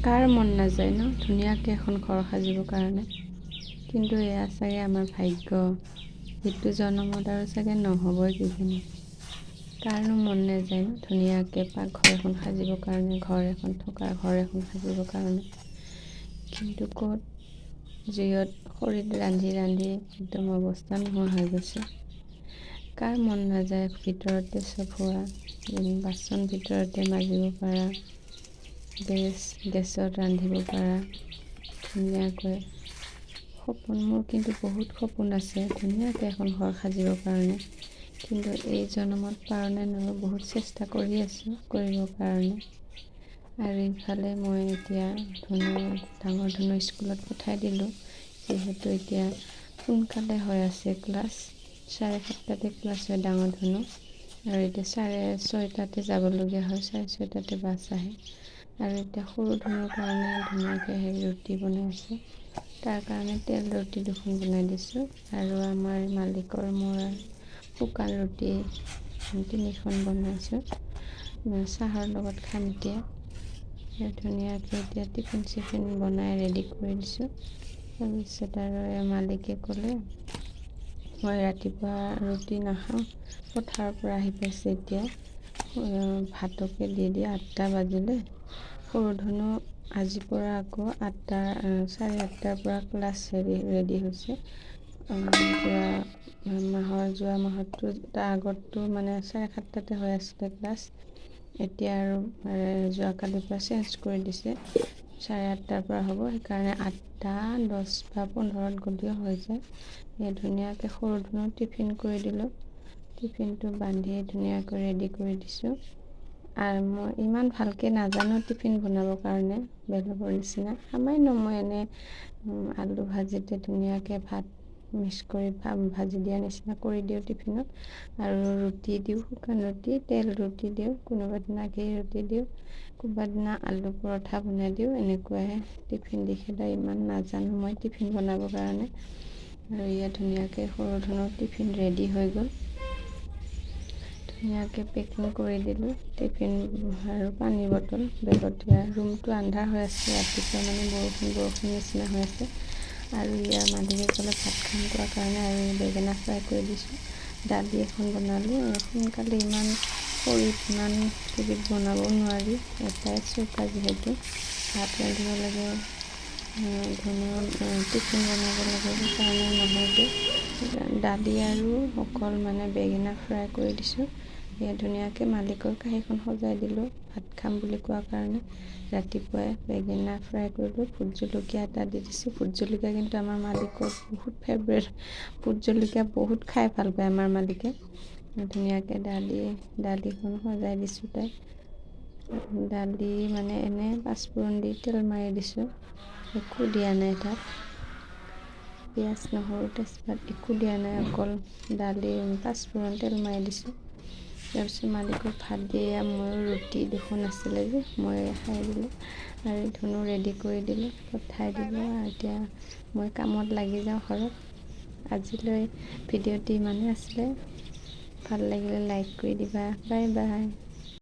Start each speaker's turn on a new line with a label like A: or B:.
A: কাৰ মন নাযায় ন ধুনীয়াকৈ এখন ঘৰ সাজিবৰ কাৰণে। কিন্তু এয়া চাগে আমাৰ ভাগ্য, এইটো জন্মত আৰু চাগে নহ'বই কিজানি। কাৰণো মন নাযায় ন ধুনীয়াকৈ পাকঘৰ এখন সাজিবৰ কাৰণে, ঘৰ এখন থকা ঘৰ এখন সাজিবৰ কাৰণে। কিন্তু ক'ত জুইত খৰিত ৰান্ধি ৰান্ধি একদম অৱস্থা নোহোৱা হৈ গৈছে। কাৰ মন নাযায় ভিতৰতে চব হোৱা, বাচন ভিতৰতে মাজিব পাৰা, গেছত ৰান্ধিব পাৰা ধুনীয়াকৈ। সপোন মোৰ কিন্তু বহুত সপোন আছে ধুনীয়াকৈ এখন ঘৰ সাজিবৰ কাৰণে। কিন্তু এই জন্মত পাৰোঁনে নোৱাৰোঁ, বহুত চেষ্টা কৰি আছোঁ কৰিবৰ কাৰণে। আৰু ইফালে মই এতিয়া ডাঙৰ ধুনু স্কুলত পঠাই দিলোঁ, যিহেতু এতিয়া সোনকালে হৈ আছে ক্লাছ, 7:30 ক্লাছ হয় ডাঙৰ ধুনু। আৰু এতিয়া 6:30 যাবলগীয়া হয়, 6:30 বাছ আহে। আৰু এতিয়া সৰু ধুনুৰ কাৰণে ধুনীয়াকৈ ৰুটি বনাই আছোঁ। তাৰ কাৰণে তেল ৰুটি দুখন বনাই দিছোঁ, আৰু আমাৰ মালিকৰ মোৰ শুকান ৰুটি 3খন বনাইছোঁ, চাহৰ লগত খাম এতিয়া। ধুনীয়াকৈ এতিয়া টিফিন চিফিন বনাই ৰেডি কৰি দিছোঁ। তাৰপিছত আৰু মালিকে ক'লে মই ৰাতিপুৱা ৰুটি নাখাওঁ, পথাৰৰ পৰা আহি পাইছে এতিয়া, ভাতকে দি দিয়ে, 8টা বাজিলে। সৰু ধুনু আজিৰ পৰা আকৌ 8:30 পৰা ক্লাছ ৰেডি হৈছে। যোৱা মাহতো তাৰ আগততো মানে 7:30 হৈ আছিলে ক্লাছ। এতিয়া আৰু যোৱাকালিৰ পৰা চেঞ্জ কৰি দিছে, 8:30 পৰা হ'ব। সেইকাৰণে 8:10 বা 15 গ'লেও হৈ যায়। ধুনীয়াকৈ সৰু ধুনুক টিফিন কৰি দিলোঁ, টিফিনটো বান্ধি ধুনীয়াকৈ ৰেডি কৰি দিছোঁ। আৰু মই ইমান ভালকৈ নাজানো টিফিন বনাবৰ কাৰণে, বেলেগৰ নিচিনা সামান্য মই এনেই আলু ভাজিতে ধুনীয়াকৈ ভাত মিক্স কৰি ভাজি দিয়া নিচিনা কৰি দিওঁ টিফিনত। আৰু ৰুটি দিওঁ, শুকান ৰুটি, তেল ৰুটি দিওঁ, কোনোবা দিনা ঘি ৰুটি দিওঁ, কোনোবা দিনা আলু পৰঠা বনাই দিওঁ। এনেকুৱাই টিফিন দি খেদাই, ইমান নাজানো মই টিফিন বনাবৰ কাৰণে। আৰু ইয়াত ধুনীয়াকৈ সৰু ধুনুৰ টিফিন ৰেডি হৈ গ'ল, ধুনীয়াকৈ পেকিং কৰি দিলোঁ টিফিন আৰু পানী বটল বেগত। ৰুমটো আন্ধাৰ হৈ আছে, ৰাতিপুৱা মানে বৰষুণ নিচিনা হৈ আছে। আৰু ইয়াৰ মালিকে ক'লে ভাত খাম কোৱাৰ কাৰণে আৰু বেঙেনা ফ্ৰাই কৰি দিছোঁ, দালি এখন বনালোঁ। সোনকালে ইমান খৰিত ইমান জুইত বনাবও নোৱাৰি, এটাই চৌকা যিহেতু, ভাত ৰান্ধিব লাগে, ধুনুৰ টিফিন বনাব লাগে, সেইকাৰণে নহয়গৈ। দালি আৰু অকল মানে বেঙেনা ফ্ৰাই কৰি দিছোঁ। ধুনীয়াকৈ মালিকৰ কাঁহীখন সজাই দিলোঁ, ভাত খাম বুলি কোৱাৰ কাৰণে। ৰাতিপুৱাই বেঙেনা ফ্ৰাই কৰিলোঁ, ভোট জলকীয়া এটা দি দিছোঁ। ভোট জলকীয়া কিন্তু আমাৰ মালিকৰ বহুত ফেভৰেট, ভোট জলকীয়া বহুত খাই ভাল পায় আমাৰ মালিকে। ধুনীয়াকৈ দালিখন সজাই দিছোঁ তাইক। দালি মানে এনেই পাঁচফোৰণ দি তেল মাৰি দিছোঁ, একো দিয়া নাই তাত, পিঁয়াজ নহৰু তেজপাত একো দিয়া নাই, অকল দালি পাঁচফোৰণ তেল মাৰি দিছোঁ। তাৰপিছত মালিকক ভাত দি ময়ো ৰুটি দুখন আছিলে যে মই খাই দিলোঁ, আৰু ধুনু ৰেডি কৰি দিলোঁ, পঠাই দিলোঁ। আৰু এতিয়া মই কামত লাগি যাওঁ ঘৰত। আজিলৈ ভিডিঅ'টি ইমানেই আছিলে, ভাল লাগিলে লাইক কৰি দিবা, বাই বাই।